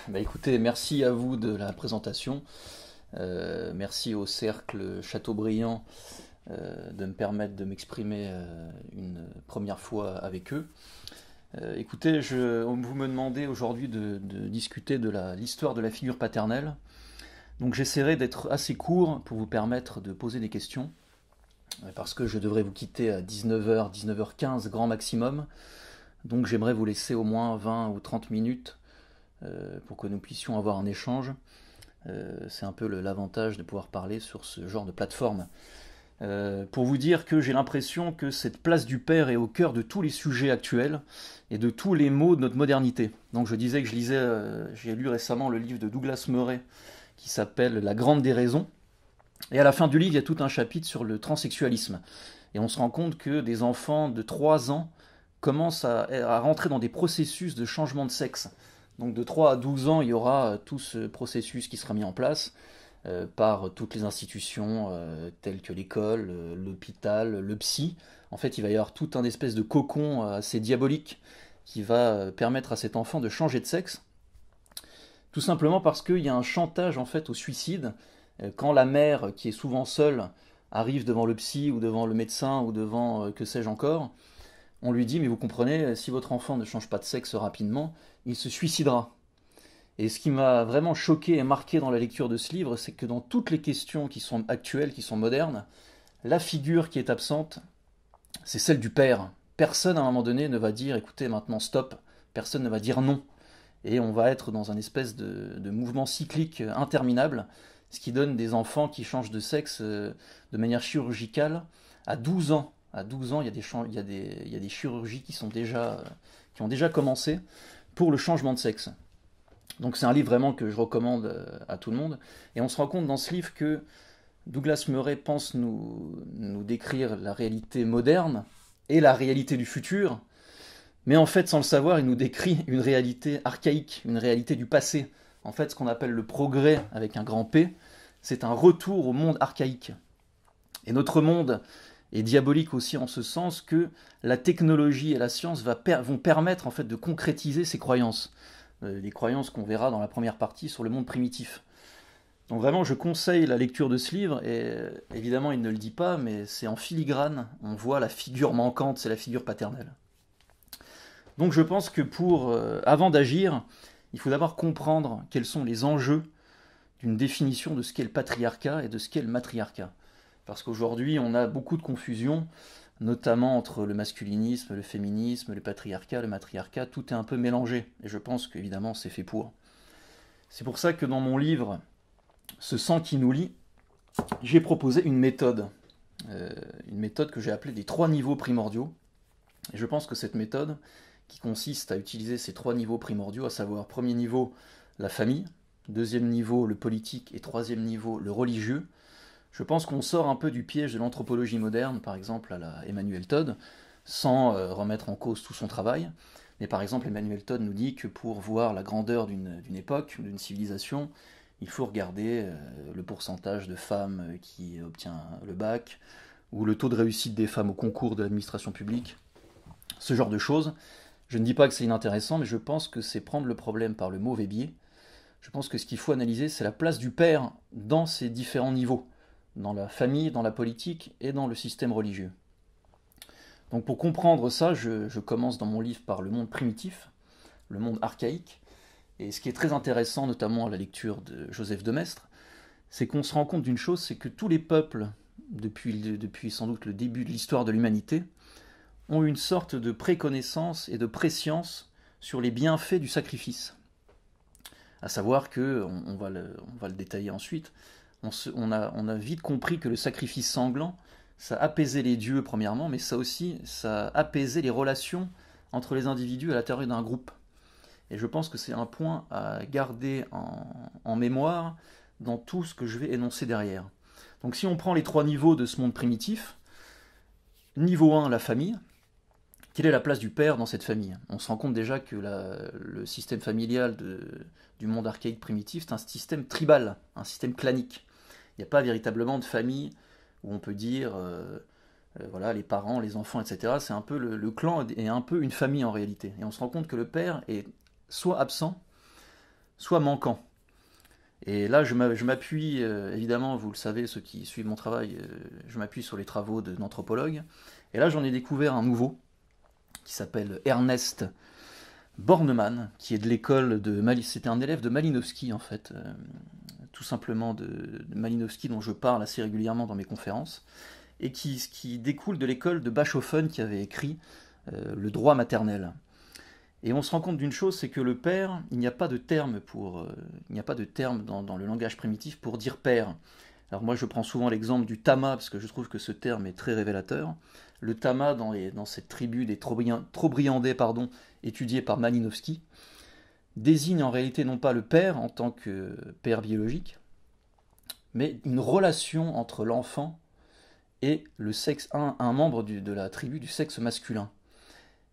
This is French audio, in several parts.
Bah écoutez, merci à vous de la présentation. Merci au Cercle Chateaubriand de me permettre de m'exprimer une première fois avec eux. Écoutez, vous me demandez aujourd'hui de discuter de l'histoire de la figure paternelle. Donc j'essaierai d'être assez court pour vous permettre de poser des questions, parce que je devrais vous quitter à 19h, 19h15 grand maximum. Donc j'aimerais vous laisser au moins 20 ou 30 minutes pour que nous puissions avoir un échange. C'est un peu l'avantage de pouvoir parler sur ce genre de plateforme. Pour vous dire que j'ai l'impression que cette place du père est au cœur de tous les sujets actuels et de tous les maux de notre modernité. Donc je disais que j'ai lu récemment le livre de Douglas Murray qui s'appelle La Grande Déraison. Et à la fin du livre, il y a tout un chapitre sur le transsexualisme. Et on se rend compte que des enfants de 3 ans commencent à rentrer dans des processus de changement de sexe. Donc de 3 à 12 ans, il y aura tout ce processus qui sera mis en place par toutes les institutions telles que l'école, l'hôpital, le psy. En fait, il va y avoir tout un espèce de cocon assez diabolique qui va permettre à cet enfant de changer de sexe, tout simplement parce qu'il y a un chantage en fait au suicide. Quand la mère, qui est souvent seule, arrive devant le psy ou devant le médecin ou devant que sais-je encore, on lui dit mais vous comprenez, si votre enfant ne change pas de sexe rapidement, il se suicidera. Et ce qui m'a vraiment choqué et marqué dans la lecture de ce livre, c'est que dans toutes les questions qui sont actuelles, qui sont modernes, la figure qui est absente, c'est celle du père. Personne à un moment donné ne va dire écoutez maintenant stop, personne ne va dire non. Et on va être dans un espèce de mouvement cyclique interminable, ce qui donne des enfants qui changent de sexe de manière chirurgicale à 12 ans. À 12 ans, il y a des chirurgies qui ont déjà commencé pour le changement de sexe. Donc c'est un livre vraiment que je recommande à tout le monde. Et on se rend compte dans ce livre que Douglas Murray pense nous décrire la réalité moderne et la réalité du futur, mais en fait, sans le savoir, il nous décrit une réalité archaïque, une réalité du passé. En fait, ce qu'on appelle le progrès avec un grand P, c'est un retour au monde archaïque. Et notre monde est diabolique aussi en ce sens que la technologie et la science vont permettre en fait de concrétiser ces croyances. Les croyances qu'on verra dans la première partie sur le monde primitif. Donc vraiment, je conseille la lecture de ce livre, et évidemment, il ne le dit pas, mais c'est en filigrane, on voit la figure manquante, c'est la figure paternelle. Donc je pense que avant d'agir, il faut d'abord comprendre quels sont les enjeux d'une définition de ce qu'est le patriarcat et de ce qu'est le matriarcat. Parce qu'aujourd'hui, on a beaucoup de confusion, notamment entre le masculinisme, le féminisme, le patriarcat, le matriarcat, tout est un peu mélangé. Et je pense qu'évidemment, c'est fait pour. C'est pour ça que dans mon livre, Ce sang qui nous lie, j'ai proposé une méthode que j'ai appelée des 3 niveaux primordiaux. Et je pense que cette méthode, qui consiste à utiliser ces 3 niveaux primordiaux, à savoir premier niveau, la famille, deuxième niveau, le politique, et troisième niveau, le religieux, je pense qu'on sort un peu du piège de l'anthropologie moderne, par exemple à la Emmanuel Todd, sans remettre en cause tout son travail. Mais par exemple, Emmanuel Todd nous dit que pour voir la grandeur d'une époque, d'une civilisation, il faut regarder le pourcentage de femmes qui obtient le bac, ou le taux de réussite des femmes au concours de l'administration publique, ce genre de choses. Je ne dis pas que c'est inintéressant, mais je pense que c'est prendre le problème par le mauvais biais. Je pense que ce qu'il faut analyser, c'est la place du père dans ces différents niveaux, dans la famille, dans la politique et dans le système religieux. Donc pour comprendre ça, je commence dans mon livre par le monde primitif, le monde archaïque. Et ce qui est très intéressant, notamment à la lecture de Joseph de Maistre, c'est qu'on se rend compte d'une chose, c'est que tous les peuples, depuis sans doute le début de l'histoire de l'humanité, ont une sorte de préconnaissance et de préscience sur les bienfaits du sacrifice. À savoir que, on va le détailler ensuite, on a vite compris que le sacrifice sanglant, ça apaisait les dieux premièrement, mais ça apaisait les relations entre les individus à l'intérieur d'un groupe. Et je pense que c'est un point à garder en mémoire dans tout ce que je vais énoncer derrière. Donc si on prend les 3 niveaux de ce monde primitif, niveau 1, la famille. Quelle est la place du père dans cette famille? On se rend compte déjà que le système familial du monde archaïque primitif, c'est un système tribal, un système clanique. Il n'y a pas véritablement de famille où on peut dire, voilà, les parents, les enfants, etc. C'est un peu le clan est un peu une famille en réalité. Et on se rend compte que le père est soit absent, soit manquant. Et là, je m'appuie, évidemment, vous le savez, ceux qui suivent mon travail, je m'appuie sur les travaux d'anthropologues. Et là, j'en ai découvert un nouveau, qui s'appelle Ernest Bornemann, qui est de l'école de c'était un élève de Malinowski, en fait, tout simplement de Malinowski, dont je parle assez régulièrement dans mes conférences, et qui découle de l'école de Bachofen, qui avait écrit le droit maternel. Et on se rend compte d'une chose, c'est que le père, il n'y a pas de terme dans le langage primitif pour dire père. Alors moi je prends souvent l'exemple du tama, parce que je trouve que ce terme est très révélateur. Le tama, dans cette tribu des Trobriandais, étudiée par Malinowski, désigne en réalité non pas le père en tant que père biologique, mais une relation entre l'enfant et le sexe, un membre de la tribu du sexe masculin.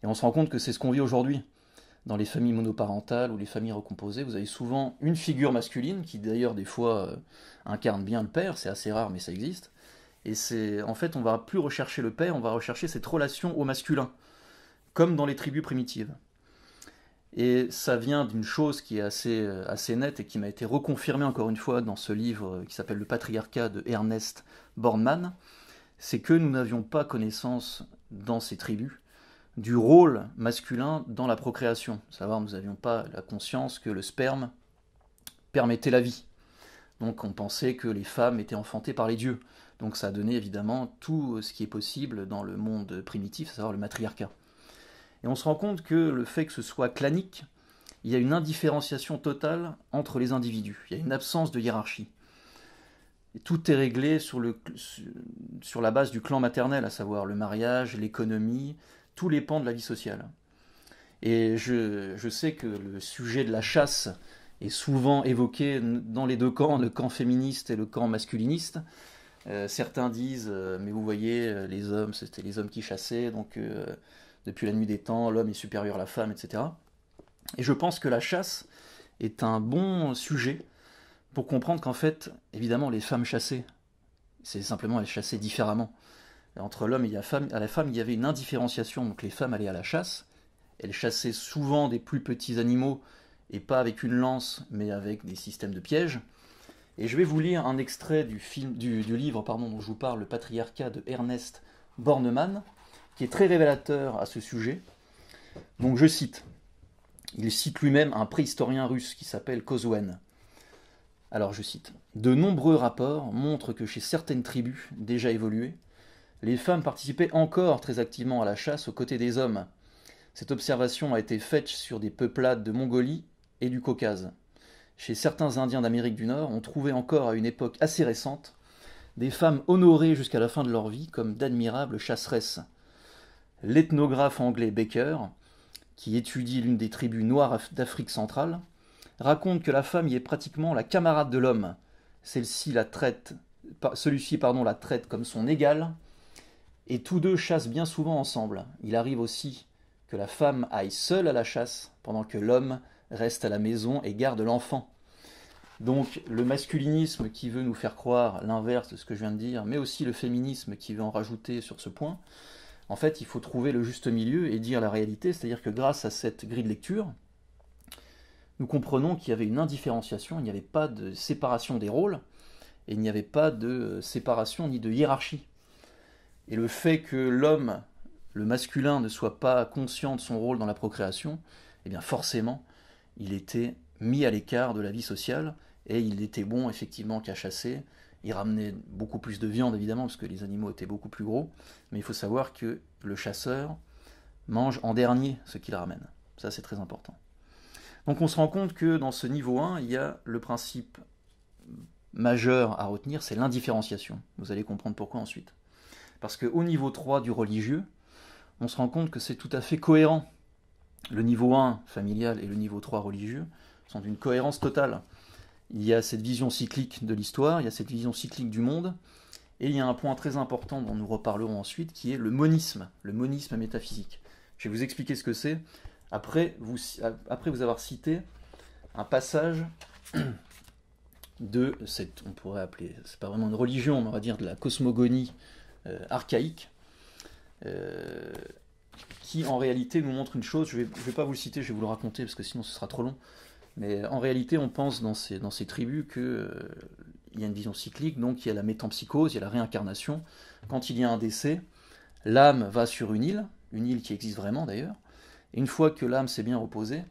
Et on se rend compte que c'est ce qu'on vit aujourd'hui. Dans les familles monoparentales ou les familles recomposées, vous avez souvent une figure masculine qui d'ailleurs des fois incarne bien le père, c'est assez rare mais ça existe. Et en fait on va plus rechercher le père, on va rechercher cette relation au masculin, comme dans les tribus primitives. Et ça vient d'une chose qui est assez nette et qui m'a été reconfirmée encore une fois dans ce livre qui s'appelle Le patriarcat de Ernest Bornemann, c'est que nous n'avions pas connaissance dans ces tribus du rôle masculin dans la procréation. Savoir, nous n'avions pas la conscience que le sperme permettait la vie. Donc on pensait que les femmes étaient enfantées par les dieux. Donc ça a donné évidemment tout ce qui est possible dans le monde primitif, à savoir le matriarcat. Et on se rend compte que le fait que ce soit clanique, il y a une indifférenciation totale entre les individus. Il y a une absence de hiérarchie. Et tout est réglé sur la base du clan maternel, à savoir le mariage, l'économie, tous les pans de la vie sociale. Et je sais que le sujet de la chasse est souvent évoqué dans les deux camps, le camp féministe et le camp masculiniste. Certains disent, mais vous voyez, les hommes, c'était les hommes qui chassaient, donc depuis la nuit des temps, l'homme est supérieur à la femme, etc. Et je pense que la chasse est un bon sujet pour comprendre qu'en fait, évidemment, les femmes chassaient. C'est simplement, elles chassaient différemment. Entre l'homme et la femme, il y avait une indifférenciation. Donc les femmes allaient à la chasse. Elles chassaient souvent des plus petits animaux, et pas avec une lance, mais avec des systèmes de pièges. Et je vais vous lire un extrait du livre dont je vous parle, Le patriarcat de Ernest Bornemann, qui est très révélateur à ce sujet. Donc je cite. Il cite lui-même un préhistorien russe qui s'appelle Kozwen. Alors je cite. De nombreux rapports montrent que chez certaines tribus déjà évoluées, les femmes participaient encore très activement à la chasse aux côtés des hommes. Cette observation a été faite sur des peuplades de Mongolie et du Caucase. Chez certains Indiens d'Amérique du Nord, on trouvait encore à une époque assez récente des femmes honorées jusqu'à la fin de leur vie comme d'admirables chasseresses. L'ethnographe anglais Baker, qui étudie l'une des tribus noires d'Afrique centrale, raconte que la femme y est pratiquement la camarade de l'homme. Celui-ci la traite comme son égale, et tous deux chassent bien souvent ensemble. Il arrive aussi que la femme aille seule à la chasse, pendant que l'homme reste à la maison et garde l'enfant. Donc le masculinisme qui veut nous faire croire l'inverse de ce que je viens de dire, mais aussi le féminisme qui veut en rajouter sur ce point, en fait il faut trouver le juste milieu et dire la réalité, c'est-à-dire que grâce à cette grille de lecture, nous comprenons qu'il y avait une indifférenciation, il n'y avait pas de séparation des rôles, et il n'y avait pas de séparation ni de hiérarchie. Et le fait que l'homme, le masculin, ne soit pas conscient de son rôle dans la procréation, eh bien forcément, il était mis à l'écart de la vie sociale, et il était bon effectivement qu'à chasser. Il ramenait beaucoup plus de viande évidemment, parce que les animaux étaient beaucoup plus gros, mais il faut savoir que le chasseur mange en dernier ce qu'il ramène. Ça c'est très important. Donc on se rend compte que dans ce niveau 1, il y a le principe majeur à retenir, c'est l'indifférenciation. Vous allez comprendre pourquoi ensuite. Parce qu'au niveau 3 du religieux, on se rend compte que c'est tout à fait cohérent. Le niveau 1 familial et le niveau 3 religieux sont d'une cohérence totale. Il y a cette vision cyclique de l'histoire, il y a cette vision cyclique du monde, et il y a un point très important dont nous reparlerons ensuite, qui est le monisme métaphysique. Je vais vous expliquer ce que c'est, après vous avoir cité un passage de cette, on pourrait appeler, c'est pas vraiment une religion, mais on va dire de la cosmogonie archaïque, qui en réalité nous montre une chose, je vais pas vous le citer, je vais vous le raconter, parce que sinon ce sera trop long, Mais en réalité, on pense dans ces tribus que il y a une vision cyclique, donc il y a la métempsychose, il y a la réincarnation. Quand il y a un décès, l'âme va sur une île qui existe vraiment d'ailleurs, et une fois que l'âme s'est bien reposée,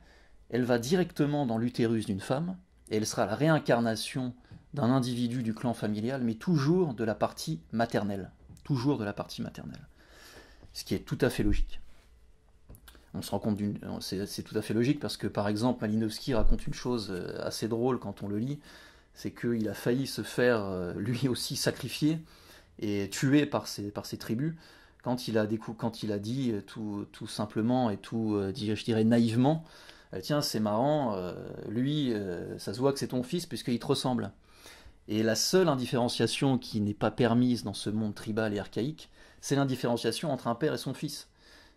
elle va directement dans l'utérus d'une femme, et elle sera la réincarnation d'un individu du clan familial, mais toujours de la partie maternelle. Toujours de la partie maternelle. Ce qui est tout à fait logique. On se rend compte c'est tout à fait logique parce que par exemple Malinowski raconte une chose assez drôle quand on le lit, c'est qu'il a failli se faire lui aussi sacrifier et tuer par ses tribus quand il a dit tout simplement et tout, je dirais naïvement, tiens c'est marrant, lui ça se voit que c'est ton fils puisqu'il te ressemble. Et la seule indifférenciation qui n'est pas permise dans ce monde tribal et archaïque, c'est l'indifférenciation entre un père et son fils.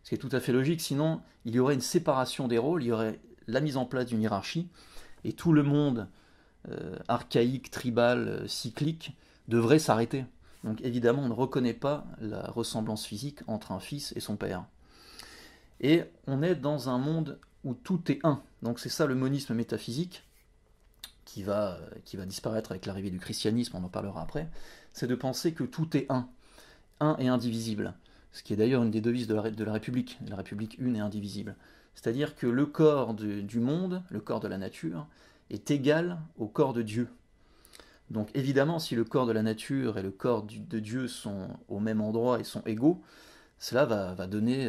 Ce qui est tout à fait logique, sinon il y aurait une séparation des rôles, il y aurait la mise en place d'une hiérarchie, et tout le monde archaïque, tribal, cyclique, devrait s'arrêter. Donc évidemment, on ne reconnaît pas la ressemblance physique entre un fils et son père. Et on est dans un monde où tout est un. Donc c'est ça le monisme métaphysique, qui va disparaître avec l'arrivée du christianisme, on en parlera après, c'est de penser que tout est un et indivisible. Ce qui est d'ailleurs une des devises de la République une et indivisible. C'est-à-dire que le corps du monde, le corps de la nature, est égal au corps de Dieu. Donc évidemment, si le corps de la nature et le corps de Dieu sont au même endroit et sont égaux, cela va donner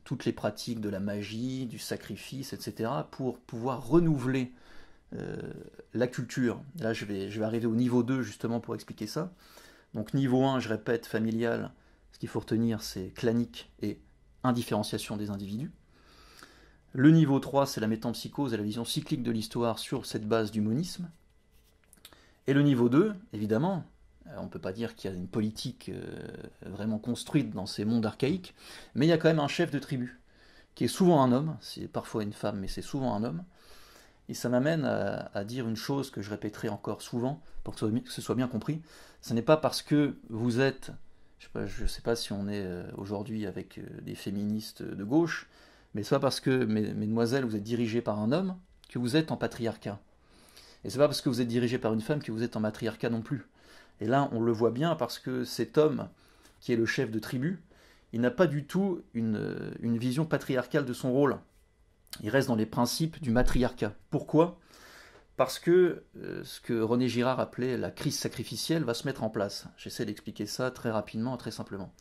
toutes les pratiques de la magie, du sacrifice, etc., pour pouvoir renouveler la culture. Là, je vais arriver au niveau 2 justement pour expliquer ça. Donc niveau 1, je répète, familial, ce qu'il faut retenir, c'est clanique et indifférenciation des individus. Le niveau 3, c'est la métempsychose et la vision cyclique de l'histoire sur cette base du monisme. Et le niveau 2, évidemment, on ne peut pas dire qu'il y a une politique vraiment construite dans ces mondes archaïques, mais il y a quand même un chef de tribu, qui est souvent un homme, c'est parfois une femme, mais c'est souvent un homme. Et ça m'amène à dire une chose que je répéterai encore souvent, pour que ce soit bien compris. Ce n'est pas parce que vous êtes, je ne sais pas si on est aujourd'hui avec des féministes de gauche, mais ce n'est pas parce que, mesdemoiselles, vous êtes dirigées par un homme que vous êtes en patriarcat. Et ce n'est pas parce que vous êtes dirigé par une femme que vous êtes en matriarcat non plus. Et là, on le voit bien parce que cet homme, qui est le chef de tribu, il n'a pas du tout une vision patriarcale de son rôle. Il reste dans les principes du matriarcat. Pourquoi ? Parce que ce que René Girard appelait la crise sacrificielle va se mettre en place. J'essaie d'expliquer ça très rapidement, très simplement.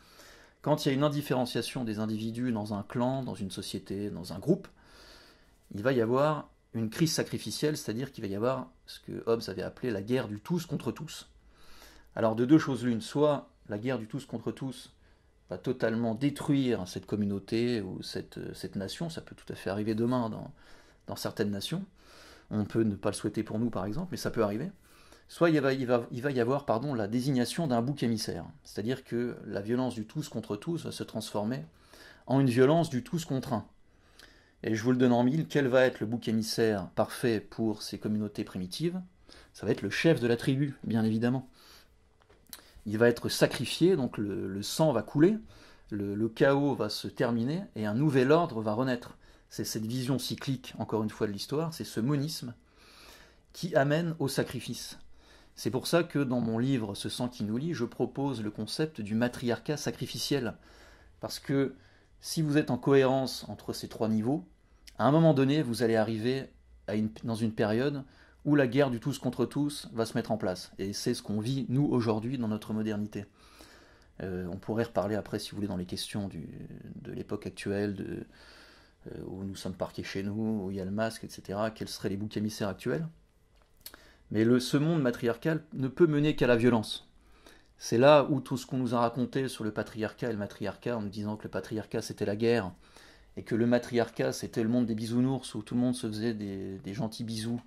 Quand il y a une indifférenciation des individus dans un clan, dans une société, dans un groupe, il va y avoir une crise sacrificielle, c'est-à-dire qu'il va y avoir ce que Hobbes avait appelé la guerre du tous contre tous. Alors de deux choses l'une, soit la guerre du tous contre tous va totalement détruire cette communauté ou cette nation, ça peut tout à fait arriver demain dans certaines nations, on peut ne pas le souhaiter pour nous par exemple, mais ça peut arriver, soit il va y avoir la désignation d'un bouc émissaire, c'est-à-dire que la violence du tous contre tous va se transformer en une violence du tous contre un. Et je vous le donne en mille, quel va être le bouc émissaire parfait pour ces communautés primitives ? Ça va être le chef de la tribu, bien évidemment. Il va être sacrifié, donc le sang va couler, le chaos va se terminer, et un nouvel ordre va renaître. C'est cette vision cyclique, encore une fois, de l'histoire, c'est ce monisme qui amène au sacrifice. C'est pour ça que dans mon livre « Ce sang qui nous lie », je propose le concept du matriarcat sacrificiel. Parce que si vous êtes en cohérence entre ces trois niveaux, à un moment donné, vous allez arriver dans une période où la guerre du tous contre tous va se mettre en place. Et c'est ce qu'on vit, nous, aujourd'hui, dans notre modernité. On pourrait reparler après, si vous voulez, dans les questions de l'époque actuelle, où nous sommes parqués chez nous, où il y a le masque, etc. Quels seraient les boucs émissaires actuels ? Mais ce monde matriarcal ne peut mener qu'à la violence. C'est là où tout ce qu'on nous a raconté sur le patriarcat et le matriarcat, en nous disant que le patriarcat c'était la guerre, et que le matriarcat c'était le monde des bisounours, où tout le monde se faisait des gentils bisous,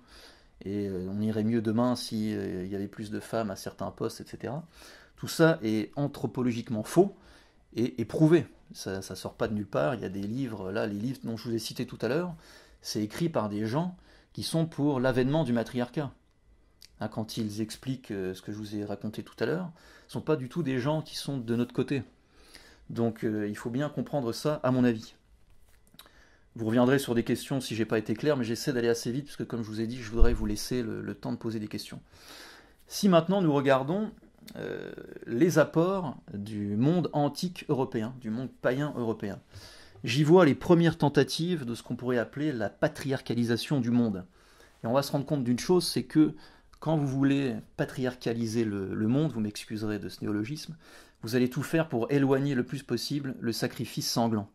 et on irait mieux demain s'il y avait plus de femmes à certains postes, etc. Tout ça est anthropologiquement faux et prouvé. Ça ne sort pas de nulle part. Il y a des livres, là, les livres dont je vous ai cités tout à l'heure, c'est écrit par des gens qui sont pour l'avènement du matriarcat. Hein, quand ils expliquent ce que je vous ai raconté tout à l'heure, ce ne sont pas du tout des gens qui sont de notre côté. Donc il faut bien comprendre ça, à mon avis. Vous reviendrez sur des questions si j'ai pas été clair, mais j'essaie d'aller assez vite, parce que comme je vous ai dit, je voudrais vous laisser le temps de poser des questions. Si maintenant nous regardons les apports du monde antique européen, du monde païen européen, j'y vois les premières tentatives de ce qu'on pourrait appeler la patriarcalisation du monde. Et on va se rendre compte d'une chose, c'est que quand vous voulez patriarcaliser le monde, vous m'excuserez de ce néologisme, vous allez tout faire pour éloigner le plus possible le sacrifice sanglant.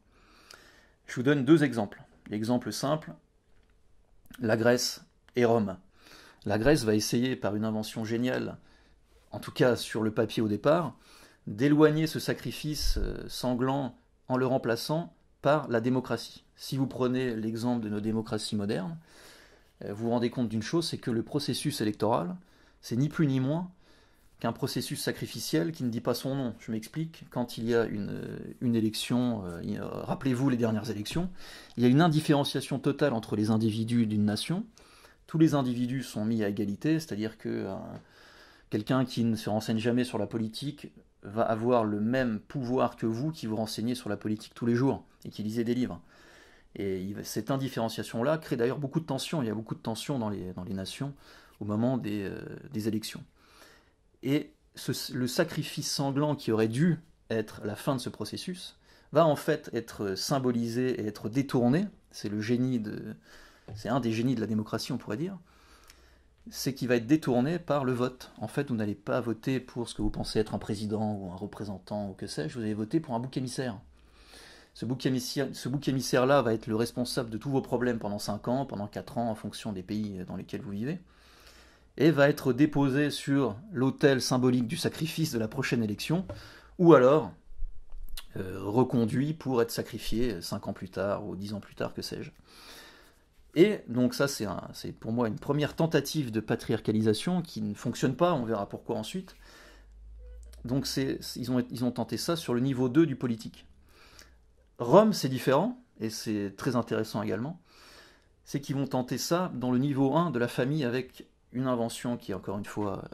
Je vous donne deux exemples. L'exemple simple, la Grèce et Rome. La Grèce va essayer, par une invention géniale, en tout cas sur le papier au départ, d'éloigner ce sacrifice sanglant en le remplaçant par la démocratie. Si vous prenez l'exemple de nos démocraties modernes, vous vous rendez compte d'une chose, c'est que le processus électoral, c'est ni plus ni moins qu'un processus sacrificiel qui ne dit pas son nom. Je m'explique, quand il y a une élection, rappelez-vous les dernières élections, il y a une indifférenciation totale entre les individus d'une nation. Tous les individus sont mis à égalité, c'est-à-dire que quelqu'un qui ne se renseigne jamais sur la politique va avoir le même pouvoir que vous qui vous renseignez sur la politique tous les jours et qui lisez des livres. Et cette indifférenciation-là crée d'ailleurs beaucoup de tensions. Il y a beaucoup de tensions dans les nations au moment des élections. Et le sacrifice sanglant qui aurait dû être la fin de ce processus va en fait être symbolisé et être détourné. C'est un des génies de la démocratie, on pourrait dire. C'est qu'il va être détourné par le vote. En fait, vous n'allez pas voter pour ce que vous pensez être un président ou un représentant ou que sais-je, vous allez voter pour un bouc émissaire. Ce bouc émissaire-là va être le responsable de tous vos problèmes pendant 5 ans, pendant 4 ans, en fonction des pays dans lesquels vous vivez, et va être déposé sur l'autel symbolique du sacrifice de la prochaine élection, ou alors reconduit pour être sacrifié 5 ans plus tard ou 10 ans plus tard, que sais-je. Et donc ça, c'est pour moi une première tentative de patriarcalisation qui ne fonctionne pas, on verra pourquoi ensuite. Donc ils ont tenté ça sur le niveau 2 du politique. Rome, c'est différent, et c'est très intéressant également, c'est qu'ils vont tenter ça dans le niveau 1 de la famille avec une invention qui est encore une fois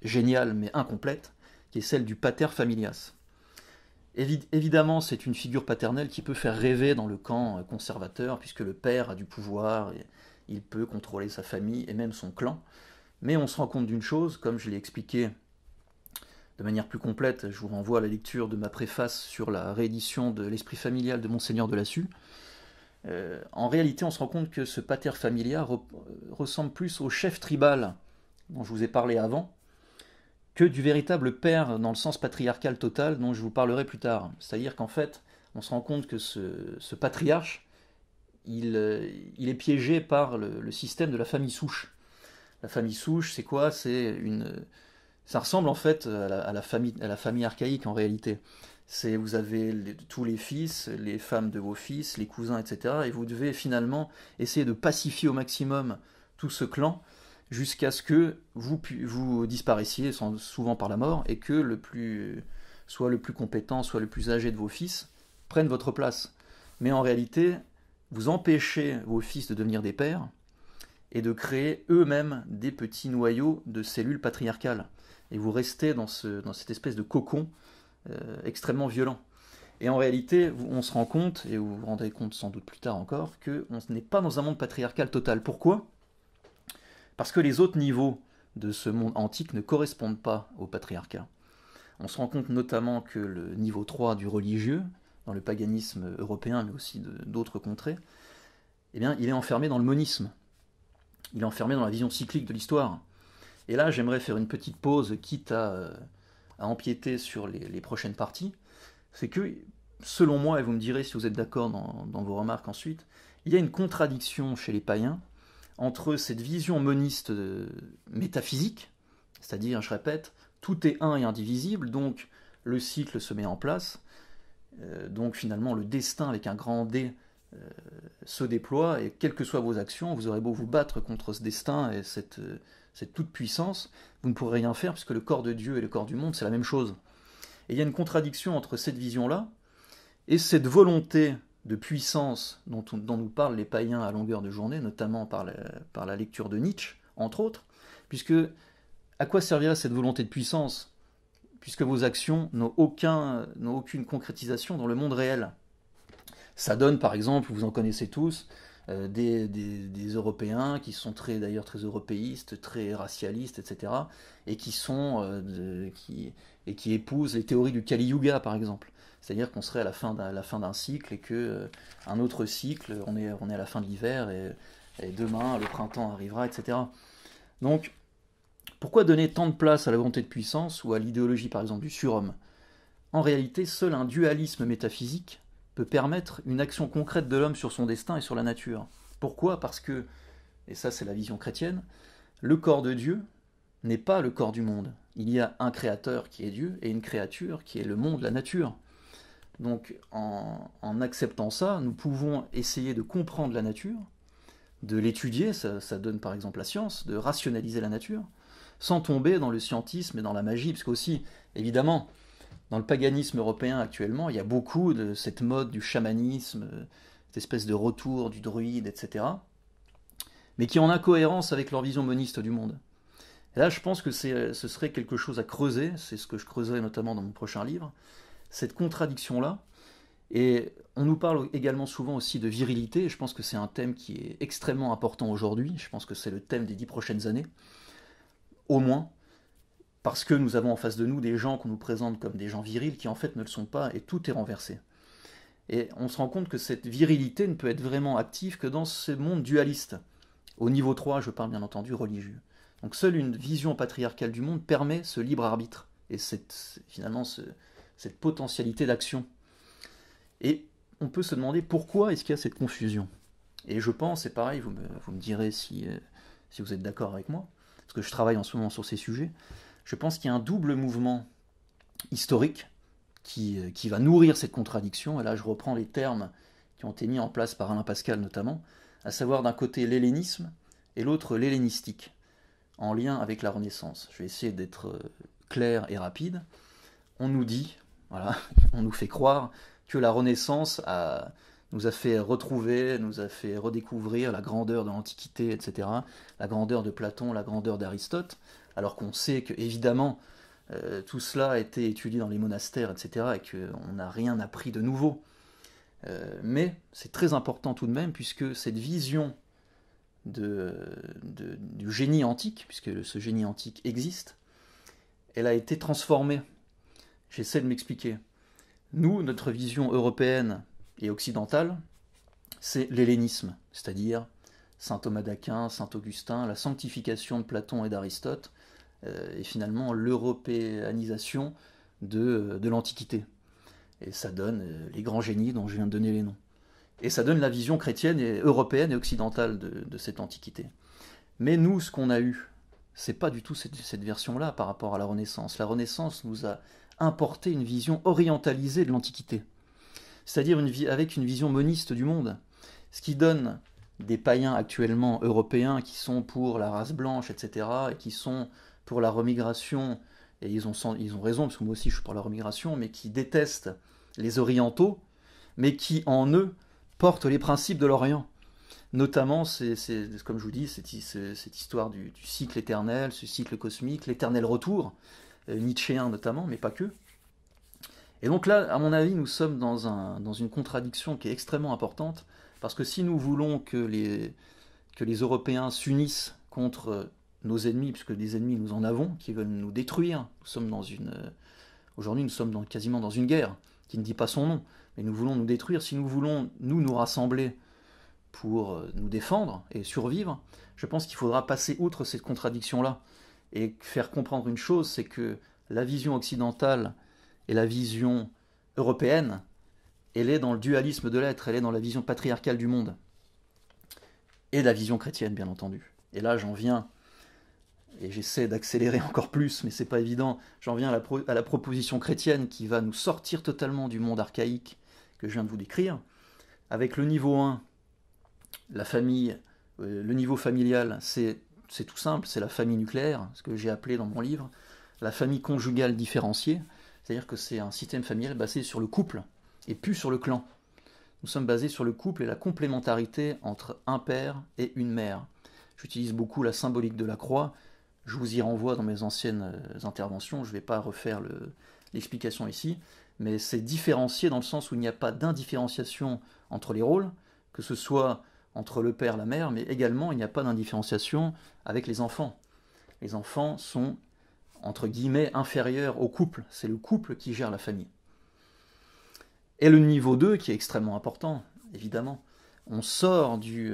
géniale mais incomplète, qui est celle du pater familias. Évidemment, c'est une figure paternelle qui peut faire rêver dans le camp conservateur, puisque le père a du pouvoir, et il peut contrôler sa famille et même son clan. Mais on se rend compte d'une chose, comme je l'ai expliqué de manière plus complète, je vous renvoie à la lecture de ma préface sur la réédition de l'Esprit familial de Monseigneur de Lassus. En réalité, on se rend compte que ce pater familia ressemble plus au chef tribal dont je vous ai parlé avant, que du véritable père dans le sens patriarcal total dont je vous parlerai plus tard. C'est-à-dire qu'en fait, on se rend compte que ce patriarche, il est piégé par le système de la famille souche. La famille souche, c'est quoi? Ça ressemble en fait à la famille archaïque en réalité. Vous avez tous les fils, les femmes de vos fils, les cousins, etc. Et vous devez finalement essayer de pacifier au maximum tout ce clan jusqu'à ce que vous disparaissiez, souvent par la mort, et que soit le plus compétent, soit le plus âgé de vos fils prenne votre place. Mais en réalité, vous empêchez vos fils de devenir des pères et de créer eux-mêmes des petits noyaux de cellules patriarcales. Et vous restez dans cette espèce de cocon extrêmement violent. Et en réalité, on se rend compte, et vous vous rendrez compte sans doute plus tard encore, qu'on n'est pas dans un monde patriarcal total. Pourquoi? Parce que les autres niveaux de ce monde antique ne correspondent pas au patriarcat. On se rend compte notamment que le niveau 3 du religieux, dans le paganisme européen, mais aussi d'autres contrées, eh bien, il est enfermé dans le monisme. Il est enfermé dans la vision cyclique de l'histoire. Et là, j'aimerais faire une petite pause, quitte à empiéter sur les prochaines parties. C'est que, selon moi, et vous me direz si vous êtes d'accord dans vos remarques ensuite, il y a une contradiction chez les païens entre cette vision moniste métaphysique, c'est-à-dire, je répète, tout est un et indivisible, donc le cycle se met en place, donc finalement le destin avec un grand D se déploie, et quelles que soient vos actions, vous aurez beau vous battre contre ce destin et cette toute-puissance, vous ne pourrez rien faire puisque le corps de Dieu et le corps du monde, c'est la même chose. Et il y a une contradiction entre cette vision-là et cette volonté de puissance dont nous parlent les païens à longueur de journée, notamment par la lecture de Nietzsche, entre autres, puisque à quoi servirait cette volonté de puissance, puisque vos actions n'ont aucune concrétisation dans le monde réel. Ça donne par exemple, vous en connaissez tous, des Européens qui sont d'ailleurs très européistes, très racialistes, etc. et qui épousent les théories du Kali Yuga par exemple. C'est-à-dire qu'on serait à la fin d'un cycle et que un autre cycle, on est à la fin de l'hiver et demain le printemps arrivera, etc. Donc, pourquoi donner tant de place à la volonté de puissance ou à l'idéologie par exemple du surhomme? En réalité, seul un dualisme métaphysique peut permettre une action concrète de l'homme sur son destin et sur la nature. Pourquoi? Parce que, et ça c'est la vision chrétienne, le corps de Dieu n'est pas le corps du monde. Il y a un créateur qui est Dieu et une créature qui est le monde, la nature. Donc en acceptant ça, nous pouvons essayer de comprendre la nature, de l'étudier, ça donne par exemple la science, de rationaliser la nature, sans tomber dans le scientisme et dans la magie, parce qu'aussi, évidemment, dans le paganisme européen actuellement, il y a beaucoup de cette mode du chamanisme, cette espèce de retour du druide, etc., mais qui est en incohérence avec leur vision moniste du monde. Et là, je pense que ce serait quelque chose à creuser, c'est ce que je creuserai notamment dans mon prochain livre, cette contradiction-là. Et on nous parle également souvent aussi de virilité, et je pense que c'est un thème qui est extrêmement important aujourd'hui, je pense que c'est le thème des 10 prochaines années, au moins, parce que nous avons en face de nous des gens qu'on nous présente comme des gens virils qui en fait ne le sont pas, et tout est renversé. Et on se rend compte que cette virilité ne peut être vraiment active que dans ce monde dualiste. Au niveau 3, je parle bien entendu religieux. Donc seule une vision patriarcale du monde permet ce libre arbitre, et finalement cette potentialité d'action. Et on peut se demander pourquoi est-ce qu'il y a cette confusion. Et je pense, c'est pareil, vous me direz si vous êtes d'accord avec moi, parce que je travaille en ce moment sur ces sujets, je pense qu'il y a un double mouvement historique qui va nourrir cette contradiction, et là je reprends les termes qui ont été mis en place par Alain Pascal notamment, à savoir d'un côté l'hellénisme et l'autre l'hellénistique, en lien avec la Renaissance. Je vais essayer d'être clair et rapide. On nous dit, voilà, on nous fait croire que la Renaissance nous a fait retrouver, nous a fait redécouvrir la grandeur de l'Antiquité, etc., la grandeur de Platon, la grandeur d'Aristote, alors qu'on sait que, évidemment, tout cela a été étudié dans les monastères, etc., et qu'on n'a rien appris de nouveau. Mais c'est très important tout de même, puisque cette vision du génie antique, puisque ce génie antique existe, elle a été transformée. J'essaie de m'expliquer. Nous, notre vision européenne et occidentale, c'est l'hellénisme, c'est-à-dire saint Thomas d'Aquin, saint Augustin, la sanctification de Platon et d'Aristote, et finalement l'européanisation de l'Antiquité. Et ça donne les grands génies dont je viens de donner les noms. Et ça donne la vision chrétienne et européenne et occidentale de cette Antiquité. Mais nous, ce qu'on a eu, c'est pas du tout cette version-là par rapport à la Renaissance. La Renaissance nous a importé une vision orientalisée de l'Antiquité, c'est-à-dire avec une vision moniste du monde, ce qui donne des païens actuellement européens qui sont pour la race blanche, etc., et qui sont pour la remigration, et ils ont raison, parce que moi aussi je suis pour la remigration, mais qui détestent les orientaux, mais qui en eux portent les principes de l'Orient. Notamment, c'est comme je vous dis, cette histoire du cycle éternel, ce cycle cosmique, l'éternel retour, nietzschéen notamment, mais pas que. Et donc là, à mon avis, nous sommes dans une contradiction qui est extrêmement importante, parce que si nous voulons que les Européens s'unissent contre nos ennemis, puisque des ennemis nous en avons, qui veulent nous détruire, aujourd'hui nous sommes quasiment dans une guerre, qui ne dit pas son nom, mais nous voulons nous détruire, si nous voulons nous rassembler pour nous défendre et survivre, je pense qu'il faudra passer outre cette contradiction-là, et faire comprendre une chose, c'est que la vision occidentale et la vision européenne, elle est dans le dualisme de l'être, elle est dans la vision patriarcale du monde. Et la vision chrétienne, bien entendu. Et là, j'en viens, et j'essaie d'accélérer encore plus, mais c'est pas évident, j'en viens à la proposition chrétienne qui va nous sortir totalement du monde archaïque que je viens de vous décrire. Avec le niveau 1, la famille, le niveau familial, c'est tout simple, c'est la famille nucléaire, ce que j'ai appelé dans mon livre la famille conjugale différenciée, c'est-à-dire que c'est un système familial basé sur le couple et plus sur le clan. Nous sommes basés sur le couple et la complémentarité entre un père et une mère. J'utilise beaucoup la symbolique de la croix, je vous y renvoie dans mes anciennes interventions, je ne vais pas refaire l'explication ici, mais c'est différencié dans le sens où il n'y a pas d'indifférenciation entre les rôles, que ce soit entre le père et la mère, mais également il n'y a pas d'indifférenciation avec les enfants. Les enfants sont, entre guillemets, inférieurs au couple. C'est le couple qui gère la famille. Et le niveau 2, qui est extrêmement important, évidemment, on sort du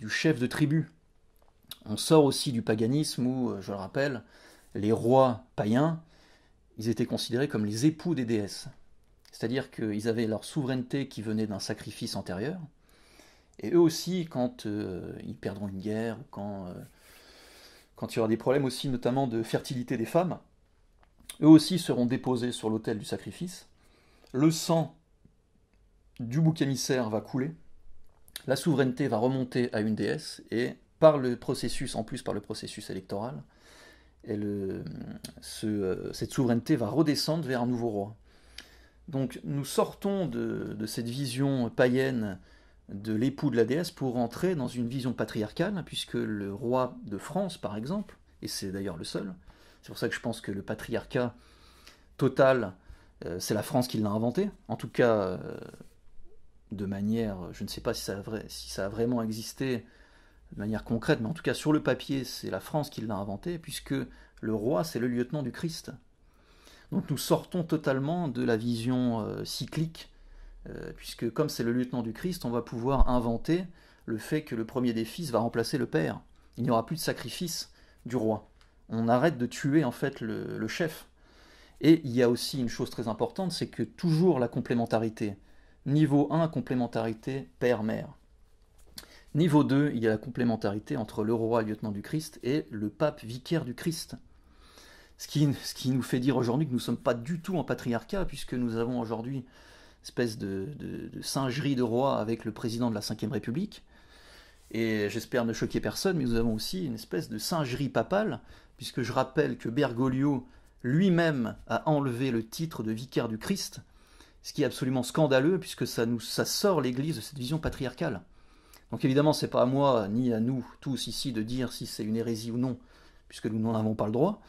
chef de tribu. On sort aussi du paganisme où, je le rappelle, les rois païens, ils étaient considérés comme les époux des déesses. C'est-à-dire qu'ils avaient leur souveraineté qui venait d'un sacrifice antérieur. Et eux aussi, quand ils perdront une guerre, quand il y aura des problèmes aussi, notamment de fertilité des femmes, eux aussi seront déposés sur l'autel du sacrifice. Le sang du bouc émissaire va couler. La souveraineté va remonter à une déesse, et par le processus, en plus par le processus électoral, cette souveraineté va redescendre vers un nouveau roi. Donc nous sortons de cette vision païenne de l'époux de la déesse pour entrer dans une vision patriarcale, puisque le roi de France, par exemple, et c'est d'ailleurs le seul, c'est pour ça que je pense que le patriarcat total, c'est la France qui l'a inventé, en tout cas de manière, je ne sais pas si ça a vraiment existé de manière concrète, mais en tout cas sur le papier, c'est la France qui l'a inventé, puisque le roi, c'est le lieutenant du Christ. Donc nous sortons totalement de la vision cyclique, puisque comme c'est le lieutenant du Christ, on va pouvoir inventer le fait que le premier des fils va remplacer le père. Il n'y aura plus de sacrifice du roi. On arrête de tuer en fait le chef. Et il y a aussi une chose très importante, c'est que toujours la complémentarité. Niveau 1, complémentarité père-mère. Niveau 2, il y a la complémentarité entre le roi lieutenant du Christ et le pape vicaire du Christ. Ce qui nous fait dire aujourd'hui que nous ne sommes pas du tout en patriarcat, puisque nous avons aujourd'hui une espèce de singerie de roi avec le président de la Ve République. Et j'espère ne choquer personne, mais nous avons aussi une espèce de singerie papale, puisque je rappelle que Bergoglio lui-même a enlevé le titre de vicaire du Christ, ce qui est absolument scandaleux, puisque ça sort l'Église de cette vision patriarcale. Donc évidemment, c'est pas à moi, ni à nous tous ici, de dire si c'est une hérésie ou non, puisque nous n'en avons pas le droit,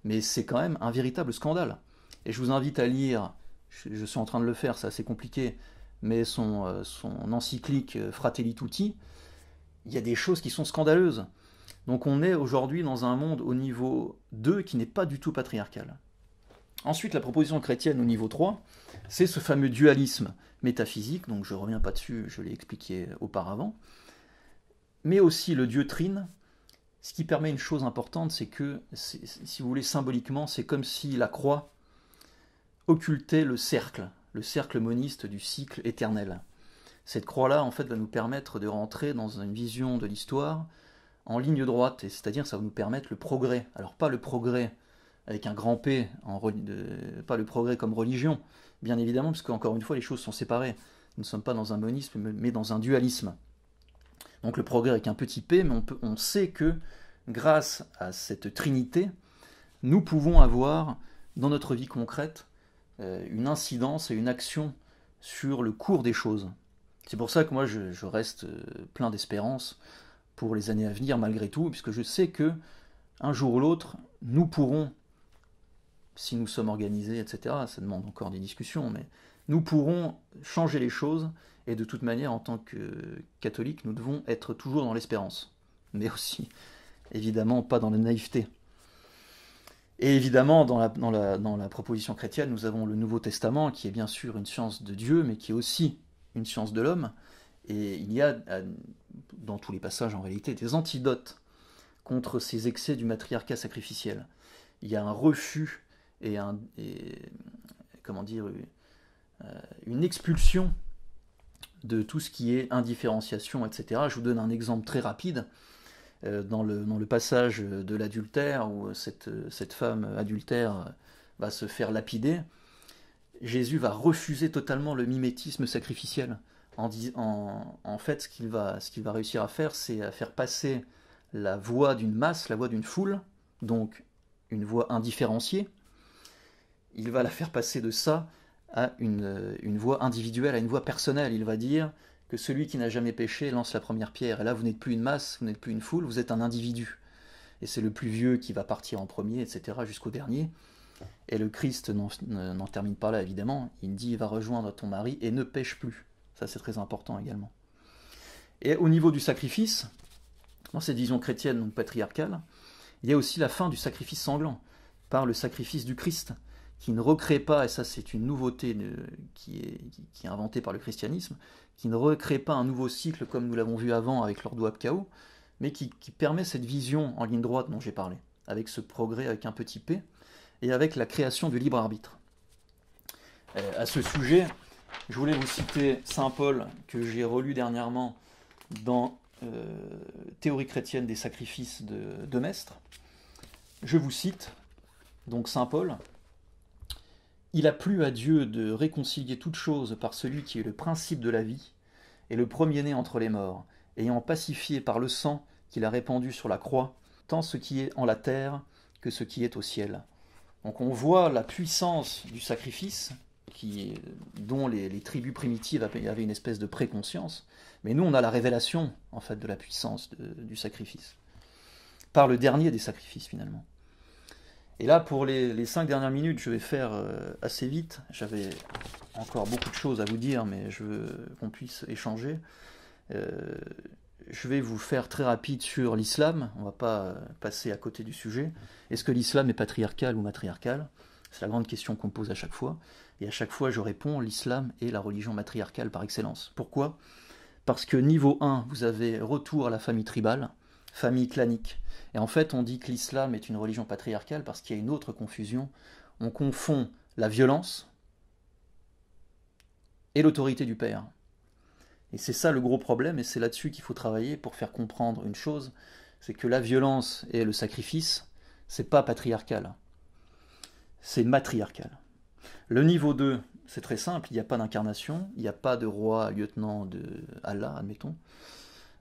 mais c'est quand même un véritable scandale. Et je vous invite à lire, je suis en train de le faire, c'est assez compliqué, mais son encyclique Fratelli Tutti, il y a des choses qui sont scandaleuses. Donc on est aujourd'hui dans un monde au niveau 2 qui n'est pas du tout patriarcal. Ensuite, la proposition chrétienne au niveau 3, c'est ce fameux dualisme métaphysique, donc je ne reviens pas dessus, je l'ai expliqué auparavant, mais aussi le Dieu trine. Ce qui permet une chose importante, c'est que, si vous voulez, symboliquement, c'est comme si la croix occultait le cercle moniste du cycle éternel. Cette croix-là, en fait, va nous permettre de rentrer dans une vision de l'histoire en ligne droite, et c'est-à-dire ça va nous permettre le progrès. Alors pas le progrès avec un grand P, pas le progrès comme religion, bien évidemment, parce qu'encore une fois, les choses sont séparées. Nous ne sommes pas dans un monisme, mais dans un dualisme. Donc le progrès avec un petit p, mais on sait que grâce à cette trinité, nous pouvons avoir dans notre vie concrète une incidence et une action sur le cours des choses. C'est pour ça que moi je reste plein d'espérance pour les années à venir malgré tout, puisque je sais que un jour ou l'autre, nous pourrons, si nous sommes organisés, etc., ça demande encore des discussions, mais nous pourrons changer les choses. Et de toute manière, en tant que catholiques, nous devons être toujours dans l'espérance, mais aussi, évidemment, pas dans la naïveté. Et évidemment, dans la proposition chrétienne, nous avons le Nouveau Testament, qui est bien sûr une science de Dieu, mais qui est aussi une science de l'homme. Et il y a, dans tous les passages en réalité, des antidotes contre ces excès du matriarcat sacrificiel. Il y a un refus et une expulsion de tout ce qui est indifférenciation, etc. Je vous donne un exemple très rapide. Dans le passage de l'adultère, où cette femme adultère va se faire lapider, Jésus va refuser totalement le mimétisme sacrificiel. En fait, ce qu'il va réussir à faire, c'est à faire passer la voix d'une masse, la voix d'une foule, donc une voix indifférenciée. Il va la faire passer de ça à une voix individuelle, à une voix personnelle. Il va dire que celui qui n'a jamais péché lance la première pierre. Et là, vous n'êtes plus une masse, vous n'êtes plus une foule, vous êtes un individu. Et c'est le plus vieux qui va partir en premier, etc., jusqu'au dernier. Et le Christ n'en termine pas là, évidemment. Il dit, va rejoindre ton mari et ne pêche plus. Ça, c'est très important également. Et au niveau du sacrifice, dans cette vision chrétienne, donc patriarcale, il y a aussi la fin du sacrifice sanglant, par le sacrifice du Christ, qui ne recrée pas, et ça c'est une nouveauté qui est inventée par le christianisme, qui ne recrée pas un nouveau cycle comme nous l'avons vu avant avec l'ordo ab chao, mais qui permet cette vision en ligne droite dont j'ai parlé, avec ce progrès avec un petit p, et avec la création du libre arbitre. À ce sujet, je voulais vous citer saint Paul, que j'ai relu dernièrement dans Théorie chrétienne des sacrifices de Mestre. Je vous cite, donc saint Paul, « Il a plu à Dieu de réconcilier toutes choses par celui qui est le principe de la vie et le premier-né entre les morts, ayant pacifié par le sang qu'il a répandu sur la croix, tant ce qui est en la terre que ce qui est au ciel. » Donc on voit la puissance du sacrifice, dont les tribus primitives avaient une espèce de préconscience, mais nous on a la révélation en fait de la puissance du sacrifice, par le dernier des sacrifices finalement. Et là pour les 5 dernières minutes, je vais faire assez vite, j'avais encore beaucoup de choses à vous dire, mais je veux qu'on puisse échanger. Je vais vous faire très rapide sur l'islam, on ne va pas passer à côté du sujet. Est-ce que l'islam est patriarcal ou matriarcal? C'est la grande question qu'on me pose à chaque fois. Et à chaque fois, je réponds, l'islam est la religion matriarcale par excellence. Pourquoi? Parce que niveau 1, vous avez retour à la famille tribale, famille clanique. Et en fait, on dit que l'islam est une religion patriarcale parce qu'il y a une autre confusion. On confond la violence et l'autorité du père. Et c'est ça le gros problème, et c'est là-dessus qu'il faut travailler pour faire comprendre une chose, c'est que la violence et le sacrifice, c'est pas patriarcal, c'est matriarcal. Le niveau 2, c'est très simple, il n'y a pas d'incarnation, il n'y a pas de roi, lieutenant de Allah, admettons.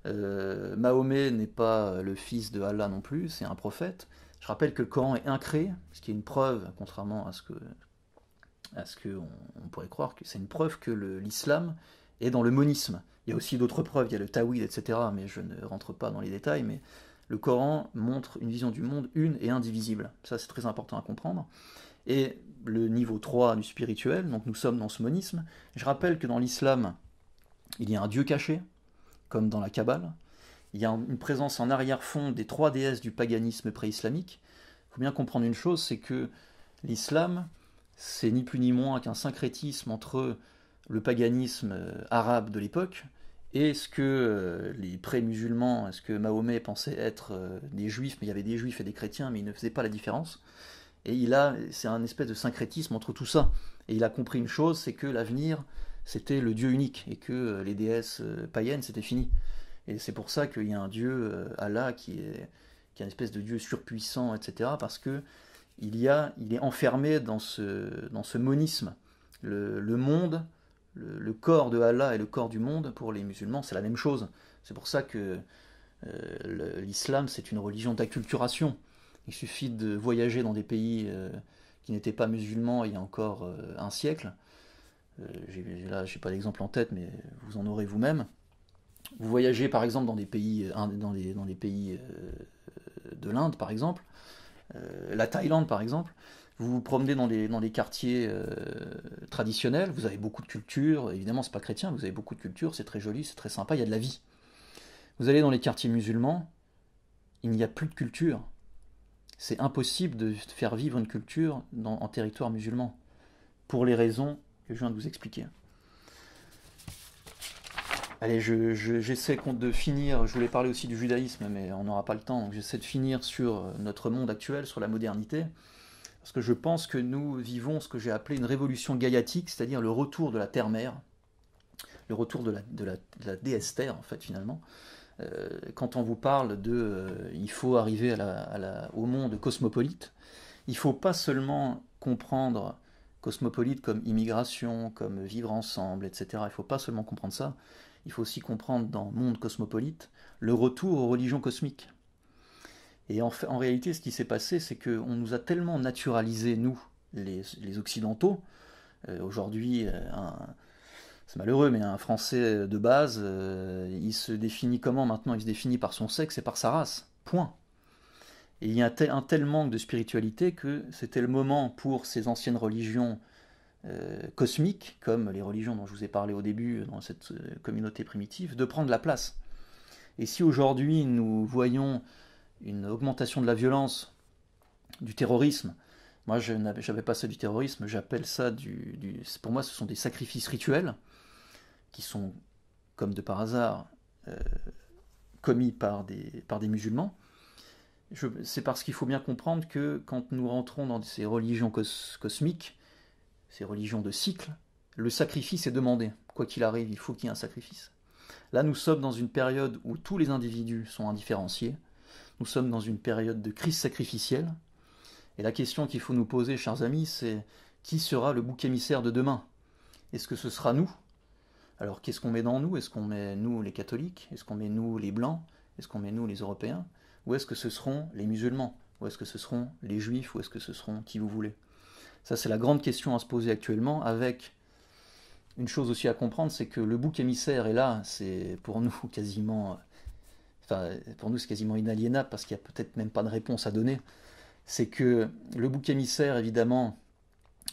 Mahomet n'est pas le fils de Allah non plus, c'est un prophète. Je rappelle que le Coran est incréé, ce qui est une preuve, contrairement à ce qu'on pourrait croire, que c'est une preuve que l'islam est dans le monisme. Il y a aussi d'autres preuves, il y a le tawhid, etc., mais je ne rentre pas dans les détails, mais le Coran montre une vision du monde une et indivisible. Ça, c'est très important à comprendre. Et le niveau 3 du spirituel, donc nous sommes dans ce monisme. Je rappelle que dans l'islam, il y a un dieu caché, comme dans la Kabbale. Il y a une présence en arrière-fond des 3 déesses du paganisme pré-islamique. Il faut bien comprendre une chose, c'est que l'islam, c'est ni plus ni moins qu'un syncrétisme entre le paganisme arabe de l'époque et ce que les pré-musulmans, ce que Mahomet pensait être des juifs, mais il y avait des juifs et des chrétiens, mais il ne faisait pas la différence. Et c'est un espèce de syncrétisme entre tout ça. Et il a compris une chose, c'est que l'avenir, c'était le Dieu unique, et que les déesses païennes, c'était fini. Et c'est pour ça qu'il y a un Dieu, Allah, qui est une espèce de Dieu surpuissant, etc., parce que il est enfermé dans ce monisme. Le monde, le corps de Allah et le corps du monde, pour les musulmans, c'est la même chose. C'est pour ça que l'islam, c'est une religion d'acculturation. Il suffit de voyager dans des pays qui n'étaient pas musulmans il y a encore un siècle. Là, je n'ai pas d'exemple en tête, mais vous en aurez vous-même. Vous voyagez par exemple dans des pays, de l'Inde, par exemple, la Thaïlande, par exemple. Vous vous promenez dans des quartiers traditionnels, vous avez beaucoup de culture, évidemment c'est pas chrétien, vous avez beaucoup de culture, c'est très joli, c'est très sympa, il y a de la vie. Vous allez dans les quartiers musulmans, il n'y a plus de culture. C'est impossible de faire vivre une culture en territoire musulman, pour les raisons que je viens de vous expliquer. Allez, j'essaie de finir, je voulais parler aussi du judaïsme, mais on n'aura pas le temps, donc j'essaie de finir sur notre monde actuel, sur la modernité, parce que je pense que nous vivons ce que j'ai appelé une révolution gaïatique, c'est-à-dire le retour de la terre-mère, le retour de la déesse terre, en fait, finalement. Quand on vous parle il faut arriver au monde cosmopolite, il ne faut pas seulement comprendre cosmopolite comme immigration, comme vivre ensemble, etc. Il ne faut pas seulement comprendre ça, il faut aussi comprendre dans le monde cosmopolite le retour aux religions cosmiques. Et en réalité, ce qui s'est passé, c'est qu'on nous a tellement naturalisé, nous, les Occidentaux, aujourd'hui, c'est malheureux, mais un Français de base, il se définit comment maintenant? Il se définit par son sexe et par sa race. Point. Et il y a un tel manque de spiritualité que c'était le moment pour ces anciennes religions cosmiques, comme les religions dont je vous ai parlé au début dans cette communauté primitive, de prendre la place. Et si aujourd'hui nous voyons une augmentation de la violence, du terrorisme, moi je n'avais pas ça du terrorisme, j'appelle ça pour moi ce sont des sacrifices rituels qui sont, comme de par hasard, commis par des musulmans. C'est parce qu'il faut bien comprendre que quand nous rentrons dans ces religions cosmiques, ces religions de cycle, le sacrifice est demandé. Quoi qu'il arrive, il faut qu'il y ait un sacrifice. Là, nous sommes dans une période où tous les individus sont indifférenciés. Nous sommes dans une période de crise sacrificielle. Et la question qu'il faut nous poser, chers amis, c'est qui sera le bouc émissaire de demain? Est-ce que ce sera nous? Alors, qu'est-ce qu'on met dans nous? Est-ce qu'on met nous les catholiques? Est-ce qu'on met nous les blancs? Est-ce qu'on met nous les Européens? Ou est-ce que ce seront les musulmans? Ou est-ce que ce seront les juifs? Ou est-ce que ce seront qui vous voulez? Ça, c'est la grande question à se poser actuellement, avec une chose aussi à comprendre, c'est que le bouc émissaire est là, c'est pour nous quasiment... Enfin, pour nous, c'est quasiment inaliénable, parce qu'il n'y a peut-être même pas de réponse à donner. C'est que le bouc émissaire, évidemment,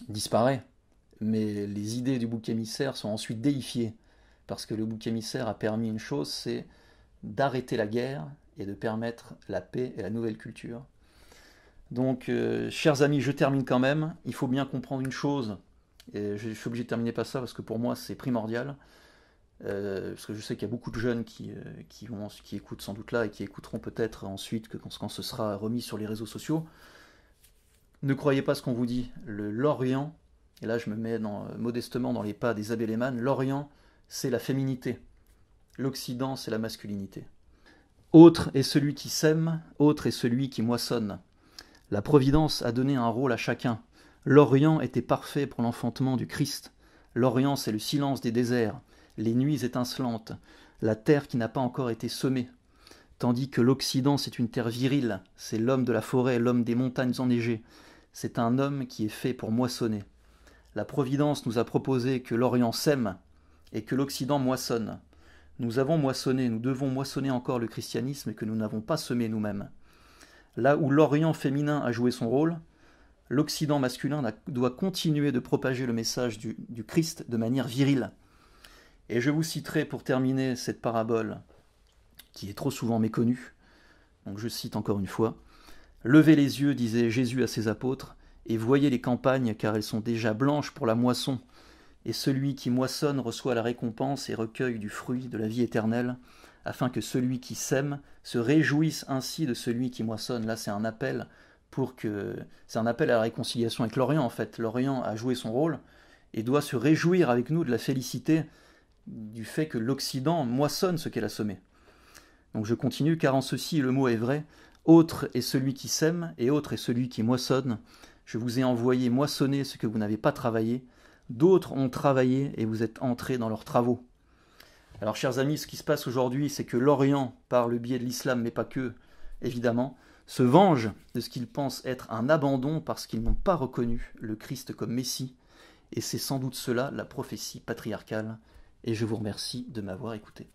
disparaît, mais les idées du bouc émissaire sont ensuite déifiées, parce que le bouc émissaire a permis une chose, c'est d'arrêter la guerre et de permettre la paix et la nouvelle culture. Donc, chers amis, je termine quand même. Il faut bien comprendre une chose, et je suis obligé de terminer par ça parce que pour moi c'est primordial, parce que je sais qu'il y a beaucoup de jeunes qui écoutent sans doute là et qui écouteront peut-être ensuite quand ce sera remis sur les réseaux sociaux. Ne croyez pas ce qu'on vous dit. L'Orient, et là je me mets modestement dans les pas d'Isabelle Lehmann, l'Orient c'est la féminité, l'Occident c'est la masculinité. Autre est celui qui sème, autre est celui qui moissonne. La Providence a donné un rôle à chacun. L'Orient était parfait pour l'enfantement du Christ. L'Orient, c'est le silence des déserts, les nuits étincelantes, la terre qui n'a pas encore été semée. Tandis que l'Occident, c'est une terre virile, c'est l'homme de la forêt, l'homme des montagnes enneigées. C'est un homme qui est fait pour moissonner. La Providence nous a proposé que l'Orient sème et que l'Occident moissonne. Nous avons moissonné, nous devons moissonner encore le christianisme que nous n'avons pas semé nous-mêmes. Là où l'Orient féminin a joué son rôle, l'Occident masculin doit continuer de propager le message du Christ de manière virile. Et je vous citerai pour terminer cette parabole qui est trop souvent méconnue. Donc je cite encore une fois. « Levez les yeux, disait Jésus à ses apôtres, et voyez les campagnes, car elles sont déjà blanches pour la moisson. Et celui qui moissonne reçoit la récompense et recueille du fruit de la vie éternelle, afin que celui qui sème se réjouisse ainsi de celui qui moissonne. » Là, c'est un appel c'est un appel à la réconciliation avec l'Orient, en fait. L'Orient a joué son rôle et doit se réjouir avec nous de la félicité du fait que l'Occident moissonne ce qu'elle a semé. Donc je continue, car en ceci le mot est vrai. Autre est celui qui sème et autre est celui qui moissonne. Je vous ai envoyé moissonner ce que vous n'avez pas travaillé. D'autres ont travaillé et vous êtes entrés dans leurs travaux. Alors, chers amis, ce qui se passe aujourd'hui, c'est que l'Orient, par le biais de l'islam, mais pas que, évidemment, se venge de ce qu'ils pensent être un abandon parce qu'ils n'ont pas reconnu le Christ comme Messie. Et c'est sans doute cela la prophétie patriarcale. Et je vous remercie de m'avoir écouté.